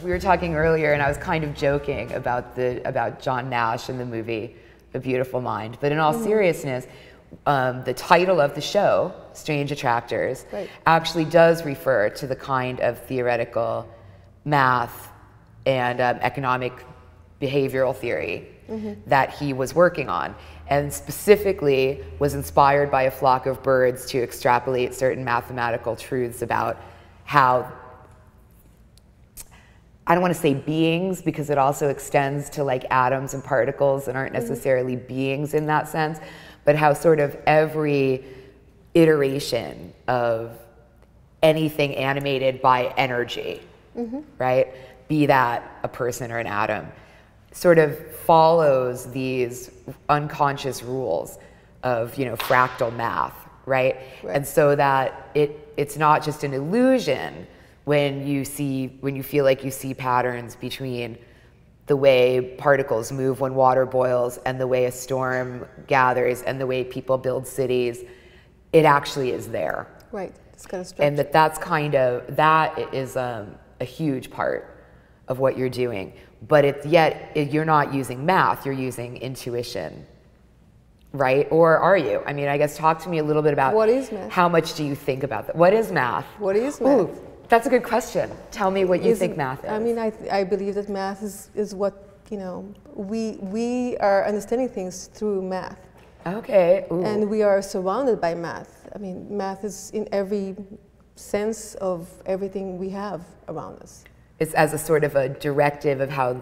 we were talking earlier, and I was kind of joking about John Nash in the movie A Beautiful Mind. But in all seriousness, the title of the show, Strange Attractors, actually does refer to the kind of theoretical math and economic behavioral theory that he was working on, and specifically was inspired by a flock of birds to extrapolate certain mathematical truths about how, I don't want to say beings, because it also extends to like atoms and particles and aren't necessarily beings in that sense, but how sort of every iteration of anything animated by energy, right, be that a person or an atom, sort of follows these unconscious rules of, you know, fractal math, right? And so that it's not just an illusion when you feel like you see patterns between the way particles move when water boils and the way a storm gathers and the way people build cities. It actually is there. Right, it's kind of structure. And that is a huge part of what you're doing. But you're not using math, you're using intuition, right? Or are you? I mean, I guess talk to me a little bit about what is math? How much do you think about that? What is math? What is math? Ooh, that's a good question. Tell me what you think math is. I mean, I believe that math is what, you know, we are understanding things through math. Okay. Ooh. And we are surrounded by math. I mean, math is in every sense of everything we have around us. It's as a sort of a directive of how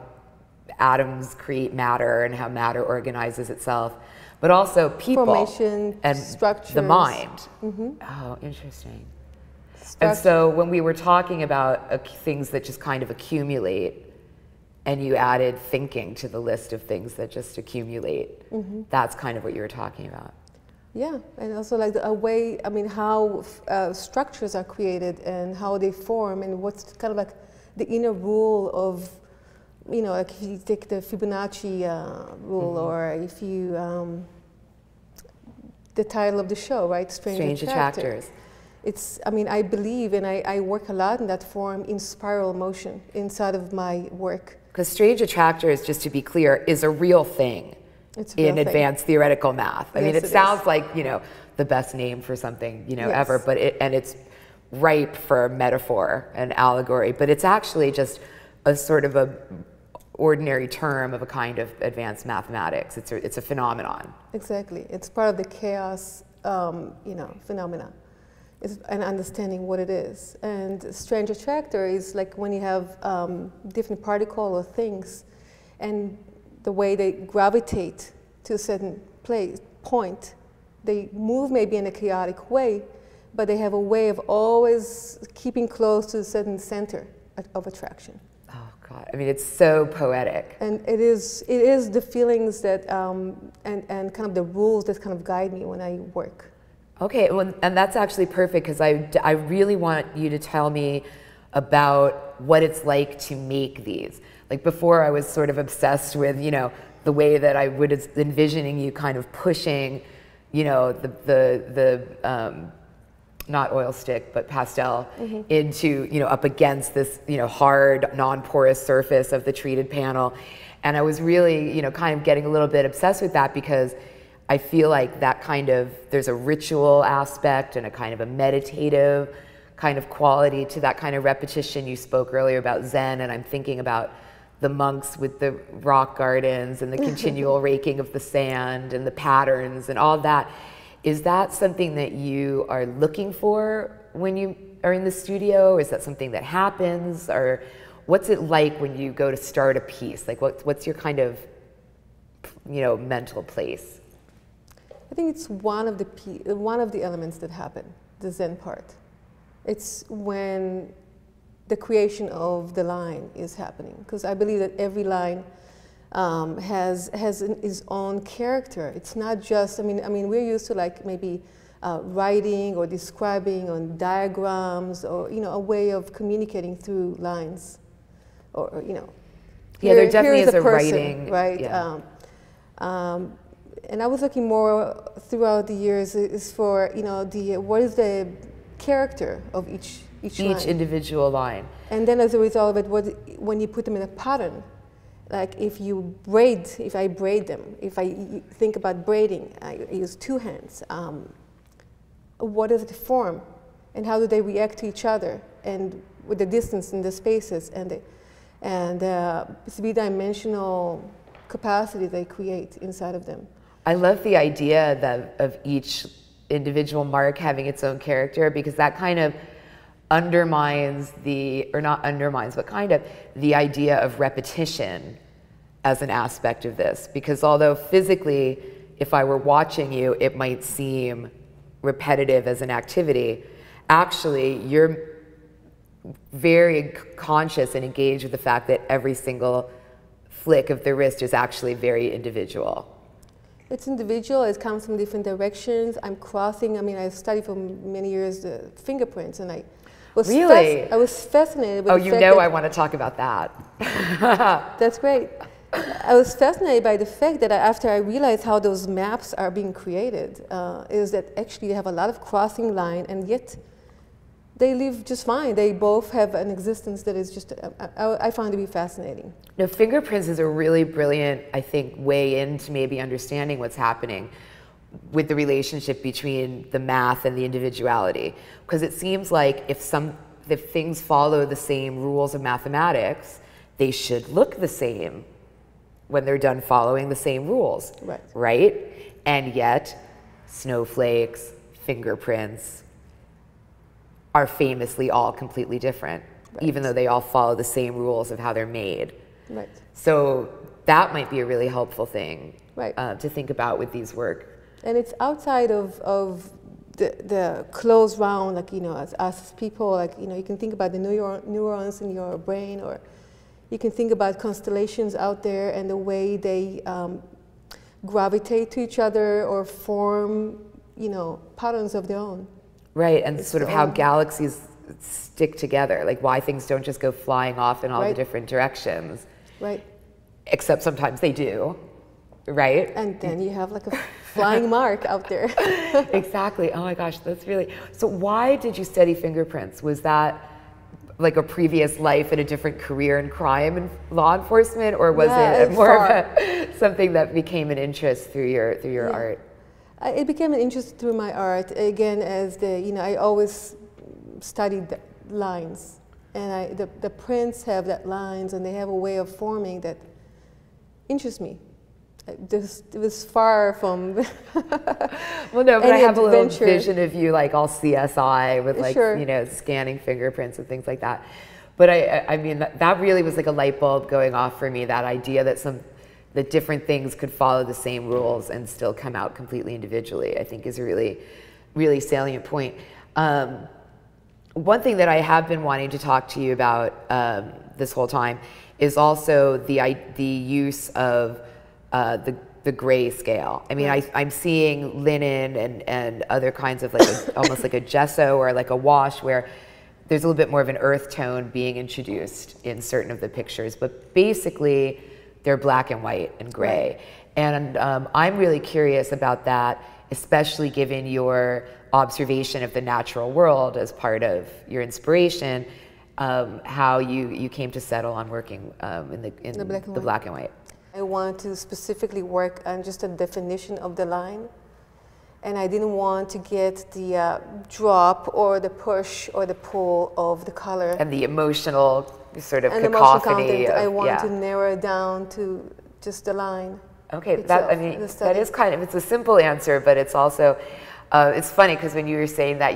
atoms create matter and how matter organizes itself, but also people. Formation, and structures. The mind. Oh, interesting. And so when we were talking about things that just kind of accumulate, and you added thinking to the list of things that just accumulate, that's kind of what you were talking about. Yeah, and also like a way, I mean, how structures are created and how they form and what's kind of like the inner rule of, you know, like if you take the Fibonacci rule, or if you, the title of the show, right? Strange Attractors. It's, I mean, I believe, and I work a lot in that form, in spiral motion inside of my work. Because Strange Attractors, just to be clear, is a real thing in advanced theoretical math. I mean, it sounds like, you know, the best name for something, you know, ever, but it's ripe for metaphor and allegory, but it's actually just a sort of a ordinary term of a kind of advanced mathematics. It's a phenomenon. Exactly. It's part of the chaos, you know, phenomena. It's an understanding what it is. And Strange Attractor is like when you have different particles or things, and the way they gravitate to a certain point, they move maybe in a chaotic way, but they have a way of always keeping close to a certain center of attraction. Oh God, I mean, it's so poetic. And it is the feelings that, and kind of the rules that kind of guide me when I work. Okay, well, and that's actually perfect, because I really want you to tell me about what it's like to make these. Like before, I was sort of obsessed with, you know, the way that I would envisioning you kind of pushing, you know, the not oil stick, but pastel into, you know, up against this, you know, hard, non-porous surface of the treated panel. And I was really, you know, kind of getting a little bit obsessed with that, because I feel like that kind of, there's a ritual aspect and a kind of a meditative kind of quality to that kind of repetition. You spoke earlier about Zen, and I'm thinking about the monks with the rock gardens and the continual raking of the sand and the patterns and all of that. Is that something that you are looking for when you are in the studio? Is that something that happens? Or what's it like when you go to start a piece? Like what's your kind of, you know, mental place? I think it's one of the elements that happen, the Zen part. It's when the creation of the line is happening, because I believe that every line has its own character. It's not just, I mean, we're used to like maybe writing or describing on diagrams, or, you know, a way of communicating through lines, or, you know. Yeah, there definitely is a person, writing. Right? Yeah. And I was looking more throughout the years is for, you know, what is the character of each line. individual line. And then as a result of it, when you put them in a pattern, like if I braid them, if I think about braiding, I use two hands. What does it form? And how do they react to each other? And with the distance and the spaces and the three-dimensional capacity they create inside of them. I love the idea of each individual mark having its own character, because that kind of undermines or not undermines, but kind of the idea of repetition as an aspect of this. Because although physically, if I were watching you, it might seem repetitive as an activity, actually you're very conscious and engaged with the fact that every single flick of the wrist is actually very individual. It's individual, it comes from different directions. I'm crossing, I studied for many years the fingerprints, and I was I was fascinated with the fact that I want to talk about that. That's great. I was fascinated by the fact that after I realized how those maps are being created, is that actually they have a lot of crossing line, and yet they live just fine. They both have an existence that is just, I find to be fascinating. No, fingerprints is a really brilliant, I think, way into maybe understanding what's happening with the relationship between the math and the individuality. Because it seems like if things follow the same rules of mathematics, they should look the same when they're done following the same rules. Right. Right? And yet, snowflakes, fingerprints are famously all completely different, right, even though they all follow the same rules of how they're made. Right. So that might be a really helpful thing, right, to think about with these work. And it's outside of the closed round, like, as us as people, like, you can think about the neurons in your brain, or you can think about constellations out there and the way they gravitate to each other or form, patterns of their own. Right, and sort of how galaxies stick together, like why things don't just go flying off in all the different directions. Right. Except sometimes they do, right? And then you have like a flying mark out there. Exactly. Oh my gosh, that's really... So why did you study fingerprints? Was that like a previous life and a different career in crime and law enforcement, or was it more of something that became an interest through your art? It became an interest through my art, again, as I always studied the lines, and the prints have that lines, and they have a way of forming that interests me. It was far from well, no, but I have a little vision of you like all CSI with like, sure, scanning fingerprints and things like that. But I mean, that really was like a light bulb going off for me, that idea that different things could follow the same rules and still come out completely individually, I think is a really, really salient point. One thing that I have been wanting to talk to you about this whole time is also the use of the gray scale. I mean, I'm seeing linen and other kinds of like almost like a gesso or like a wash, where there's a little bit more of an earth tone being introduced in certain of the pictures, but basically they're black and white and gray. And I'm really curious about that, especially given your observation of the natural world as part of your inspiration, how you came to settle on working in the black and white. I wanted to specifically work on just a definition of the line, and I didn't want to get the drop or the push or the pull of the color. And the emotional sort of cacophony. Emotional content, I want to narrow it down to just the line. Okay, itself, that is kind of, it's a simple answer, but it's also, it's funny because when you were saying that,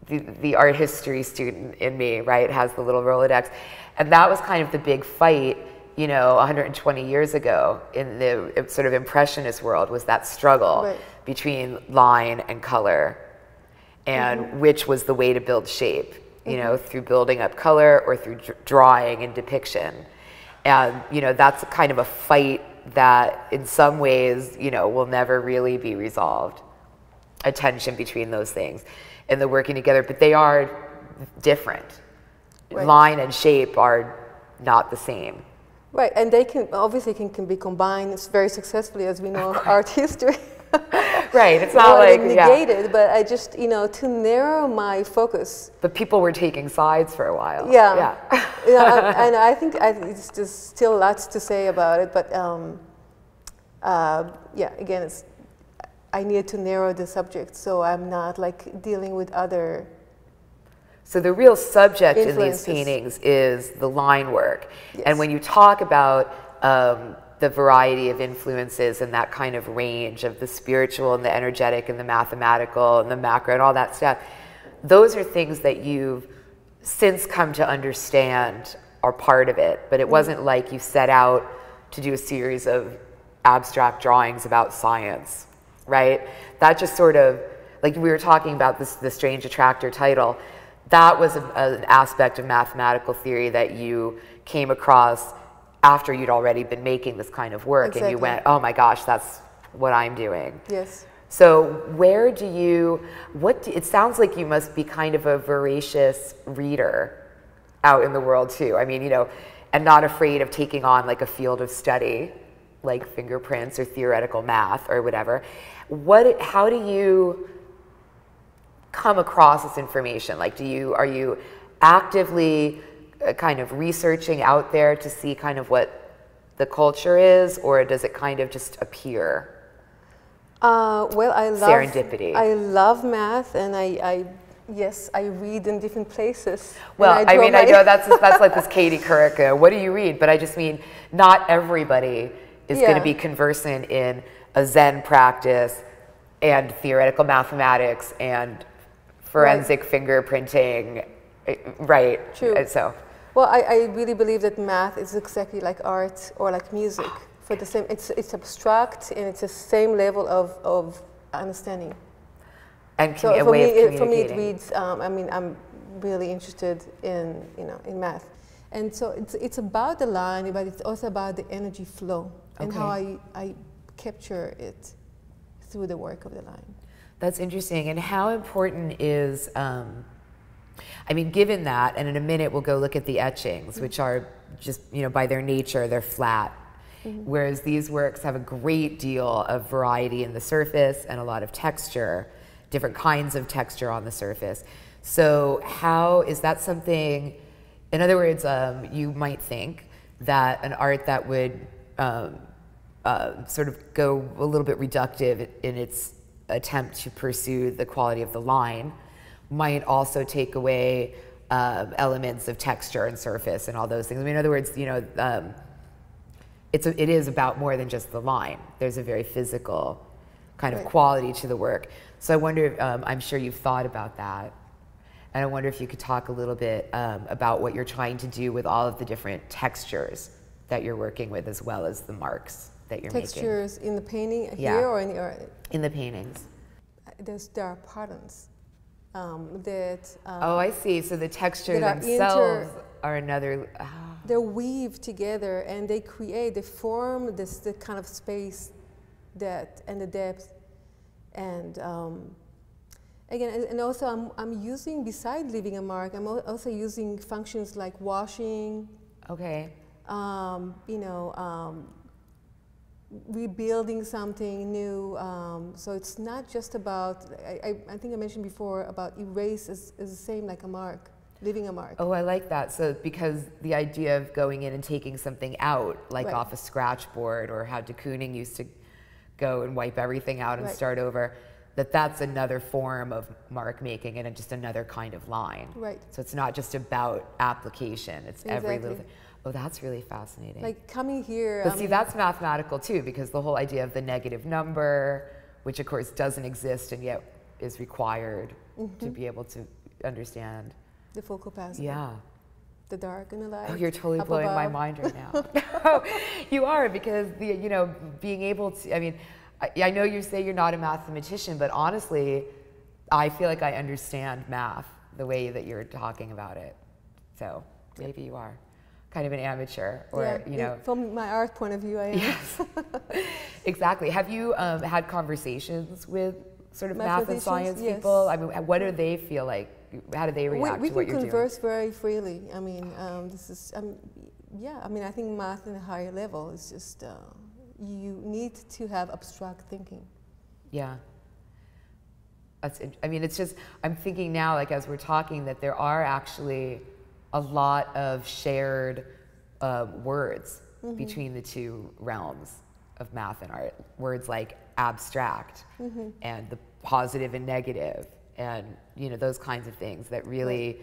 the art history student in me, right, has the little Rolodex, and that was kind of the big fight, 120 years ago in the sort of impressionist world, was that struggle between line and color, and which was the way to build shape, through building up color or through drawing and depiction. And, that's kind of a fight that in some ways, will never really be resolved. A tension between those things and the working together, but they are different. Line and shape are not the same. Right, and they can obviously can be combined very successfully, as we know, art history. Right, it's not like, negate it, but I just, you know, to narrow my focus. But people were taking sides for a while. Yeah. And I think it's just still lots to say about it, but yeah, again, I needed to narrow the subject, so I'm not like dealing with other. So the real subject in these paintings is the line work. Yes. And when you talk about the variety of influences and that kind of range of the spiritual and the energetic and the mathematical and the macro and all that stuff, those are things that you've since come to understand are part of it. But it wasn't like you set out to do a series of abstract drawings about science, right? That just sort of, like we were talking about the Strange Attractor title, that was an aspect of mathematical theory that you came across after you'd already been making this kind of work. Exactly. And you went, oh my gosh, that's what I'm doing. Yes. So where do you, it sounds like you must be kind of a voracious reader out in the world too. I mean, you know, and not afraid of taking on like a field of study, like fingerprints or theoretical math or whatever. How do you come across this information? Like, are you actively kind of researching out there to see kind of what the culture is, or does it kind of just appear? Well, I love serendipity. I love math, and yes, I read in different places. Well, I mean, I know that's like this Katie Couric, what do you read? But I just mean, not everybody is going to be conversant in a Zen practice and theoretical mathematics and forensic fingerprinting, right? True. So, well, I really believe that math is exactly like art or like music. For the same, it's abstract and it's the same level of understanding. And so for me, it reads. I mean, I'm really interested in in math, and so it's about the line, but it's also about the energy flow and how I capture it through the work of the line. That's interesting. And how important is, I mean, given that, and in a minute we'll go look at the etchings, which are just, by their nature, they're flat. Whereas these works have a great deal of variety in the surface and a lot of texture, different kinds of texture on the surface. So how is that something, in other words, you might think that an art that would sort of go a little bit reductive in its attempt to pursue the quality of the line might also take away elements of texture and surface and all those things. I mean, in other words, it is about more than just the line. There's a very physical kind of quality to the work. So I wonder, I'm sure you've thought about that. And I wonder if you could talk a little bit about what you're trying to do with all of the different textures that you're working with, as well as the marks that you're making. Textures in the painting here or in the art? In the paintings. There are patterns that... oh, I see. So the texture themselves are another... They weave together and they form the kind of space and the depth. And again, and also I'm using, beside leaving a mark, I'm also using functions like washing. Okay. Rebuilding something new. So it's not just about, I think I mentioned before about erase is the same like a mark. Leaving a mark. Oh, I like that. So because the idea of going in and taking something out, like off a scratch board, or how de Kooning used to go and wipe everything out and start over, that's another form of mark making and just another kind of line. Right. So it's not just about application. It's every little thing. Oh, that's really fascinating. Like coming here. But see, that's mathematical too, because the whole idea of the negative number, which of course doesn't exist and yet is required to be able to understand. The full capacity. Yeah. The dark and the light. Oh, you're totally blowing my mind right now. Oh, you are, because being able to, I mean, I know you say you're not a mathematician, but honestly, I feel like I understand math the way that you're talking about it. So maybe you are kind of an amateur, or from my art point of view, I am. Yes. Exactly. Have you had conversations with sort of math and science people? I mean, what do they feel like? How do they react to what you're doing? We can converse very freely. I mean, this is, yeah, I mean, I think math in a higher level is just, you need to have abstract thinking. Yeah. I mean, it's just, I'm thinking now, like as we're talking, that there are actually a lot of shared words between the two realms of math and art. Words like abstract and the positive and negative, and you know, those kinds of things that really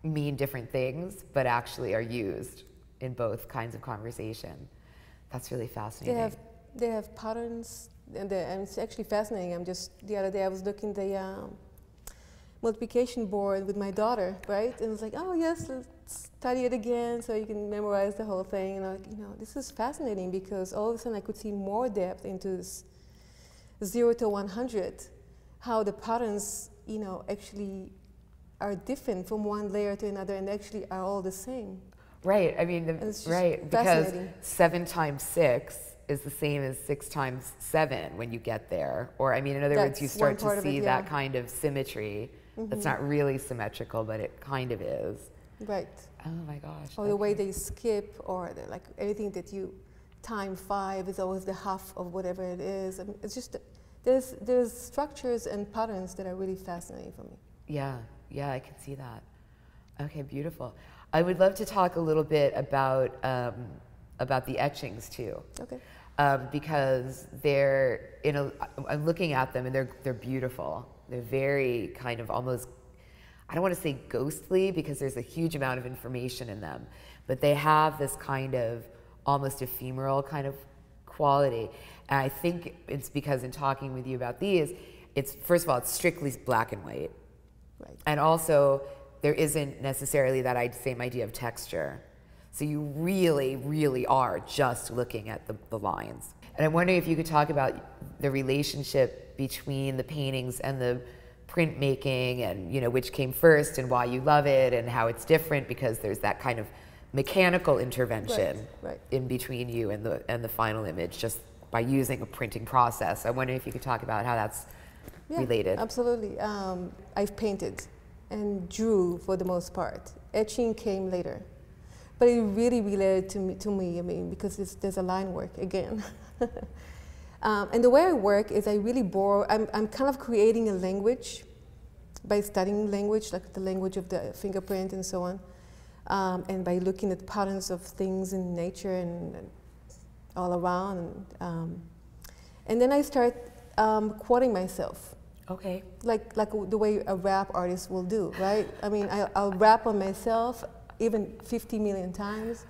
mean different things, but actually are used in both kinds of conversation. That's really fascinating. They have patterns, and it's actually fascinating. The other day I was looking at the multiplication board with my daughter, right? And it's like, oh yes, let's study it again so you can memorize the whole thing. And I'm like, you know, this is fascinating because all of a sudden I could see more depth into this 0 to 100, how the patterns, you know, actually are different from one layer to another and actually are all the same. Right, I mean, right, because 7 times 6 is the same as 6 times 7 when you get there. Or, I mean, in other words, you start to see that kind of symmetry. It's not really symmetrical, but it kind of is. Right. Oh my gosh. Or the way they skip, or like anything that you time 5 is always the half of whatever it is. I mean, it's just, there's structures and patterns that are really fascinating for me. Yeah, yeah, I can see that. Okay, beautiful. I would love to talk a little bit about the etchings too. Okay. Because I'm looking at them and they're beautiful. They're very kind of almost, I don't want to say ghostly because there's a huge amount of information in them, but they have this kind of almost ephemeral kind of quality. And I think it's because in talking with you about these, first of all, it's strictly black and white. Right. And also, there isn't necessarily that same idea of texture. So you really, really are just looking at the lines. And I'm wondering if you could talk about the relationship between the paintings and the printmaking, and you know, which came first and why you love it and how it's different, because there's that kind of mechanical intervention in between you and the final image just by using a printing process. I wonder if you could talk about how that's related. Absolutely. I've painted and drew for the most part. Etching came later. But it really related to me, I mean, because there's a line work again. And the way I work is I really I'm kind of creating a language by studying language, like the language of the fingerprint and so on, and by looking at patterns of things in nature and all around. And then I start quoting myself. Okay. Like the way a rap artist will do, right? I mean, I'll rap on myself even 50 million times,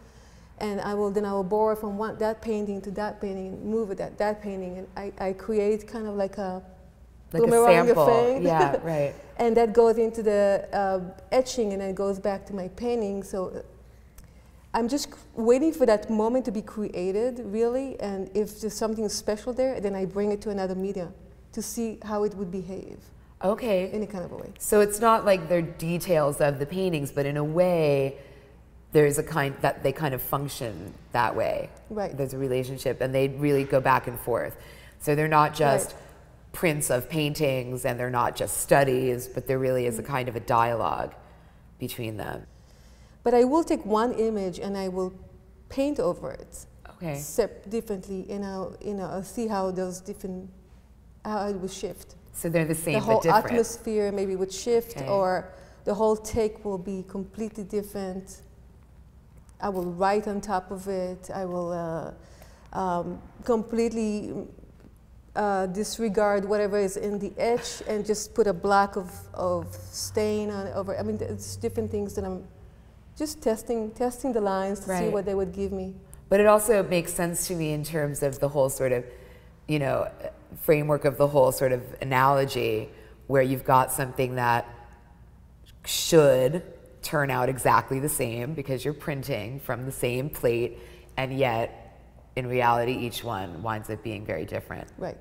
and I will borrow from that painting to that painting, and move it that painting, and I create kind of like a sample. Thing. Yeah, right. And that goes into the etching, and then it goes back to my painting. So I'm just waiting for that moment to be created, really, and if there's something special there, then I bring it to another media to see how it would behave. Okay. In a kind of a way. So it's not like they're details of the paintings, but in a way, there's they kind of function that way. Right. There's a relationship, and they really go back and forth. So they're not just prints of paintings, and they're not just studies, but there really is a kind of a dialogue between them. But I will take one image and I will paint over it. Okay. Differently, and I'll see how how it will shift. So they're the same, the whole but different. Atmosphere maybe would shift, or the whole take will be completely different. I will write on top of it. I will completely disregard whatever is in the etch and just put a block of stain on over. I mean, it's different things that I'm just testing the lines to see what they would give me. But it also makes sense to me in terms of the whole sort of, you know, framework of the whole sort of analogy, where you've got something that should turn out exactly the same because you're printing from the same plate, and yet in reality each one winds up being very different. Right.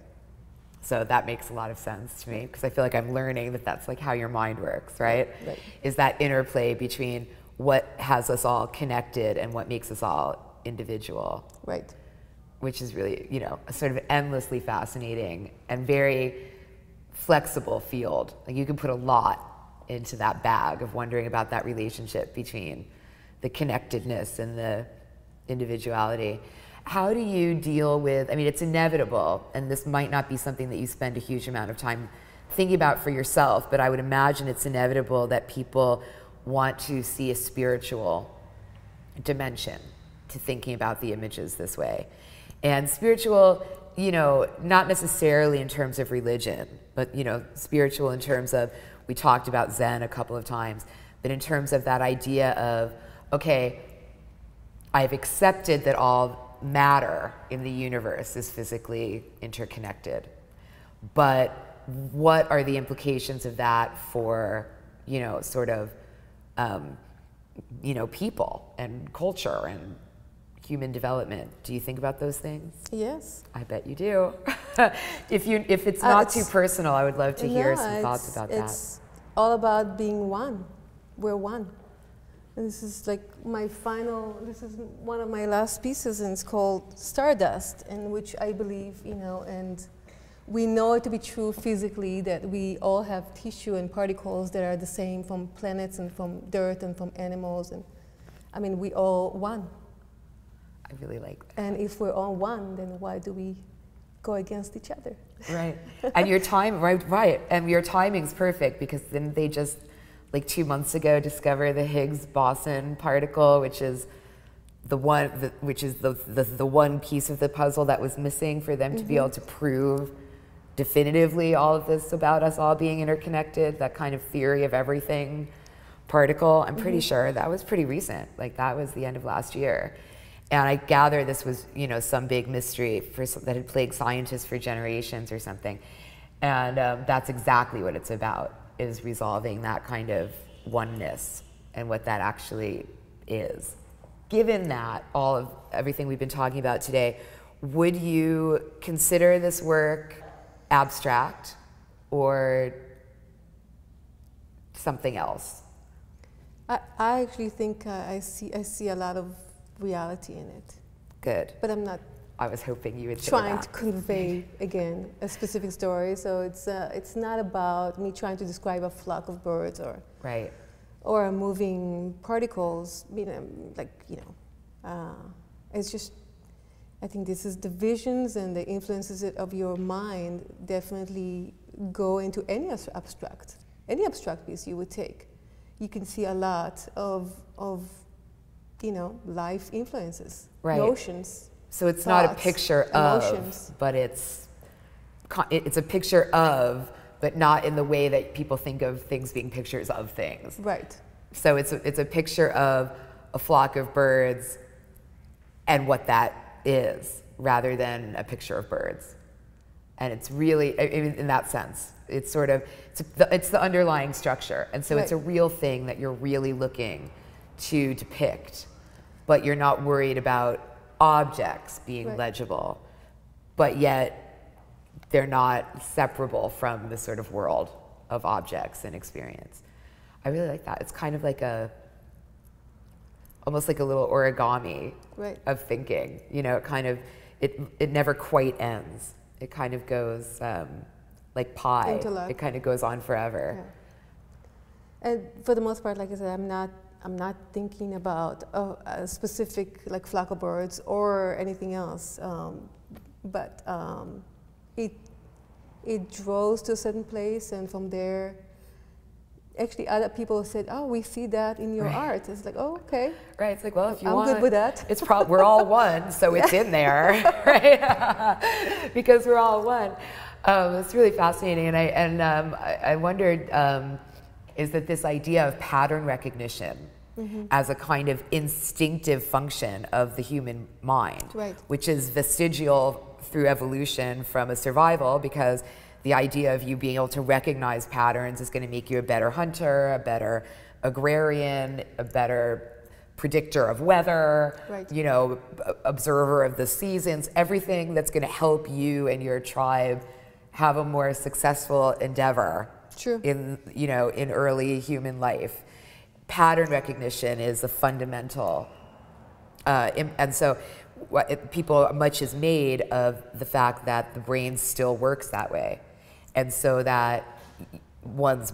So that makes a lot of sense to me, because I feel like I'm learning that that's like how your mind works, right? Right. Is that interplay between what has us all connected and what makes us all individual. Right. Which is really, you know, a sort of endlessly fascinating and very flexible field. Like you can put a lot into that bag of wondering about that relationship between the connectedness and the individuality. How do you deal with, I mean, it's inevitable, and this might not be something that you spend a huge amount of time thinking about for yourself, but I would imagine it's inevitable that people want to see a spiritual dimension to thinking about the images this way. And spiritual, you know, not necessarily in terms of religion, but, you know, spiritual in terms of, we talked about Zen a couple of times, but in terms of that idea of, okay, I've accepted that all matter in the universe is physically interconnected, but what are the implications of that for, you know, sort of, you know, people and culture and human development? Do you think about those things? Yes. I bet you do. If it's not too personal, I would love to hear some thoughts about that. It's all about being one. We're one. And this is like this is one of my last pieces, and it's called Stardust, in which I believe, you know, and we know it to be true physically, that we all have tissue and particles that are the same from planets and from dirt and from animals. And I mean, we all one. I really like that. And if we're all one, then why do we go against each other? Right. And your time, right. And your timing's perfect, because then they just, like 2 months ago, discover the Higgs boson particle, which is the one, the one piece of the puzzle that was missing for them to be able to prove definitively all of this about us all being interconnected, that kind of theory of everything particle. I'm pretty sure that was pretty recent. Like, that was the end of last year. And I gather this was, you know, some big mystery that had plagued scientists for generations or something. And that's exactly what it's about, is resolving that kind of oneness and what that actually is. Given that, everything we've been talking about today, would you consider this work abstract or something else? I actually think I see a lot of reality in it. Good. But I'm not. I was hoping you would say trying that. to convey again a specific story. So it's not about me trying to describe a flock of birds or moving particles. You know, it's just. I think this is the visions and the influences of your mind definitely go into any abstract piece you would take. You can see a lot of you know, life influences, notions. So it's thoughts, not a picture emotions. of, but it's a picture of, but not in the way that people think of things being pictures of things. Right. So it's a picture of a flock of birds and what that is, rather than a picture of birds. And it's really, in that sense, it's sort of, it's the underlying structure. And so it's a real thing that you're really looking to depict, but you're not worried about objects being legible, but yet they're not separable from the sort of world of objects and experience. I really like that. It's kind of like almost like a little origami of thinking. You know, it never quite ends. It kind of goes like pie. Intellect. It kind of goes on forever. Yeah. And for the most part, like I said, I'm not thinking about a specific like flock of birds or anything else, but it draws to a certain place, and from there, actually other people said, "Oh, we see that in your art." It's like, "Oh, okay." Right. It's like, well, if you I'm want, good with that. It's we're all one, so it's in there, right? Because we're all one. It's really fascinating, and I wondered, is that this idea of pattern recognition as a kind of instinctive function of the human mind, which is vestigial through evolution from a survival, because the idea of you being able to recognize patterns is going to make you a better hunter, a better agrarian, a better predictor of weather, you know, observer of the seasons, everything that's going to help you and your tribe have a more successful endeavor in, you know, in early human life. Pattern recognition is a fundamental, and so much is made of the fact that the brain still works that way. And so that one's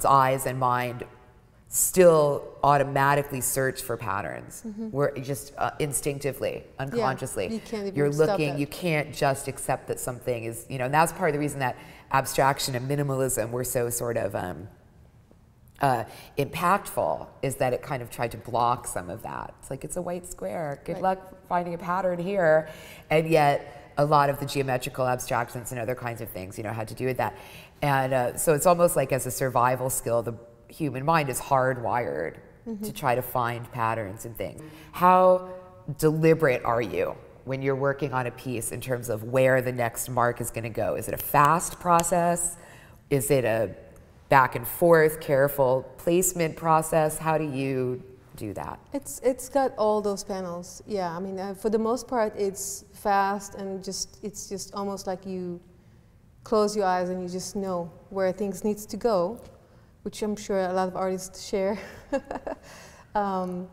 eyes and mind still automatically search for patterns. We're just instinctively, unconsciously. You can't even You're stop looking, that. you can't just accept that something is, you know, and that's part of the reason that abstraction and minimalism were so sort of impactful, is that it kind of tried to block some of that. It's like, it's a white square, good luck finding a pattern here. And yet a lot of the geometrical abstractions and other kinds of things, you know, had to do with that. And so it's almost like, as a survival skill, the human mind is hardwired to try to find patterns and things. How deliberate are you when you're working on a piece in terms of where the next mark is going to go? Is it a fast process? Is it a back and forth, careful placement process? How do you do that? It's got all those panels. Yeah, I mean, for the most part, it's fast, and it's just almost like you close your eyes and you just know where things needs to go, which I'm sure a lot of artists share. And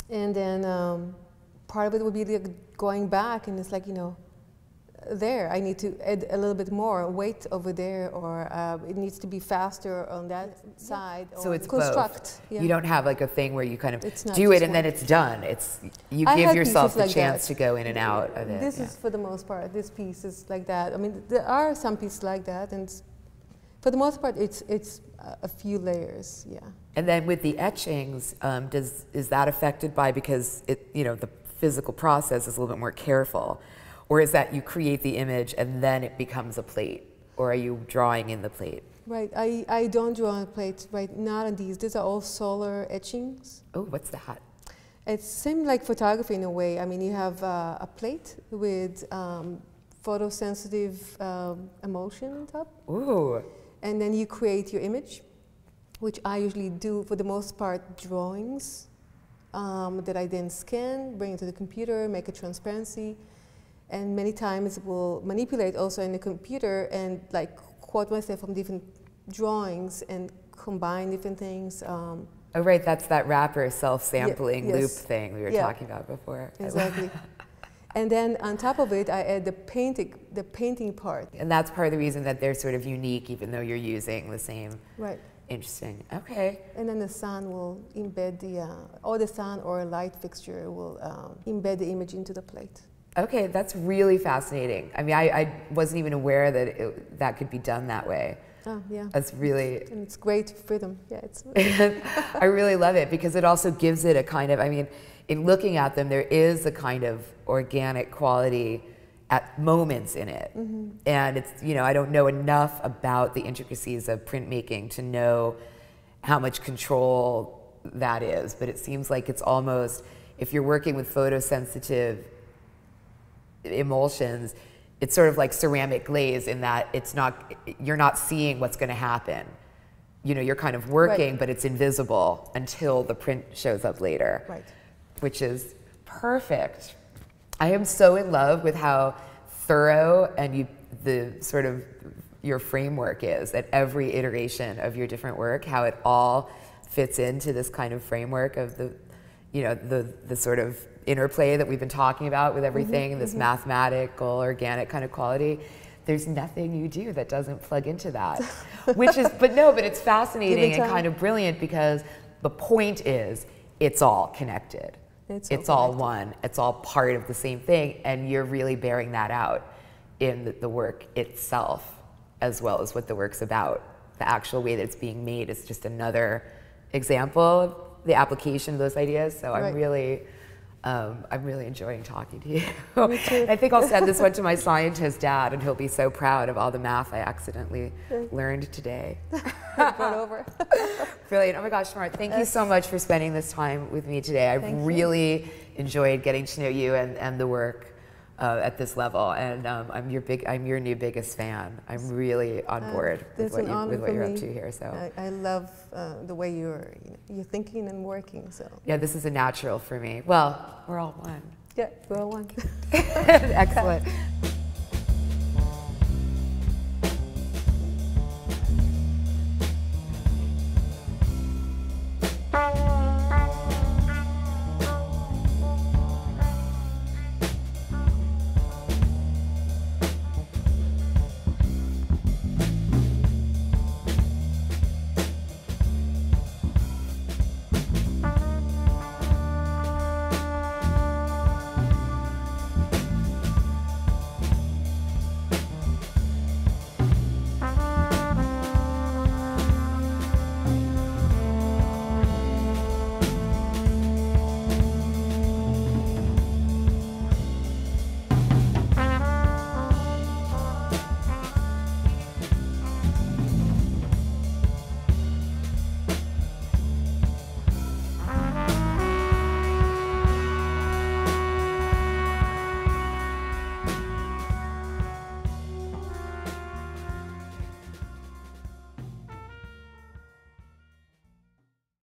then part of it would be like going back, and it's like, you know, there, I need to add a little bit more weight over there, or it needs to be faster on that side. So or it's construct. both. Yeah. You don't have like a thing where you kind of It's do it not and then just it's done. It's, you I give have yourself pieces the like chance that. to go in and out of it. This is for the most part. This piece is like that. I mean, there are some pieces like that, and for the most part, it's a few layers. Yeah. And then with the etchings, is that affected by, because it, you know, the physical process is a little bit more careful, or is that you create the image and then it becomes a plate, or are you drawing in the plate? Right. I don't draw on a plate. Right. Not on these. These are all solar etchings. Oh, what's that? It's same like photography in a way. I mean, you have a plate with photosensitive emulsion on top. Ooh. And then you create your image, which I usually do for the most part drawings that I then scan, bring it to the computer, make a transparency, and many times it will manipulate also in the computer and like quote myself from different drawings and combine different things. Oh, right, that's that wrapper self-sampling yes. loop thing we were talking about before. Exactly. And then on top of it, I add the painting part. And that's part of the reason that they're sort of unique, even though you're using the same. Right. Interesting. Okay. And then the sun will embed or the sun or a light fixture will embed the image into the plate. Okay, that's really fascinating. I mean, I wasn't even aware that that could be done that way. Oh, yeah. That's really... And it's great freedom. Yeah, it's... I really love it, because it also gives it a kind of, I mean, in looking at them, there is a kind of organic quality at moments in it. And it's, you know, I don't know enough about the intricacies of printmaking to know how much control that is, but it seems like it's almost, if you're working with photosensitive emulsions, it's sort of like ceramic glaze in that it's not, you're not seeing what's going to happen. You know, you're kind of working, but it's invisible until the print shows up later. Right. Which is perfect. I am so in love with how thorough and the sort of your framework is at every iteration of your different work, how it all fits into this kind of framework of the, you know, the sort of interplay that we've been talking about with everything, this mathematical, organic kind of quality. There's nothing you do that doesn't plug into that, which is, but it's fascinating and kind of brilliant, because the point is it's all connected. It's all one. It's all part of the same thing, and you're really bearing that out in the work itself, as well as what the work's about. The actual way that it's being made is just another example of the application of those ideas. So I'm really enjoying talking to you. Me too. I think I'll send this one to my scientist dad, and he'll be so proud of all the math I accidentally learned today. Brought over. Brilliant. Oh my gosh, Tamar, thank you so much for spending this time with me today. I've really enjoyed getting to know you and the work at this level, and I'm your new biggest fan. I'm really on board with what you're up to here. So I love the way you're thinking and working. So yeah, this is a natural for me. Well, we're all one. Yeah, we're all one. Excellent.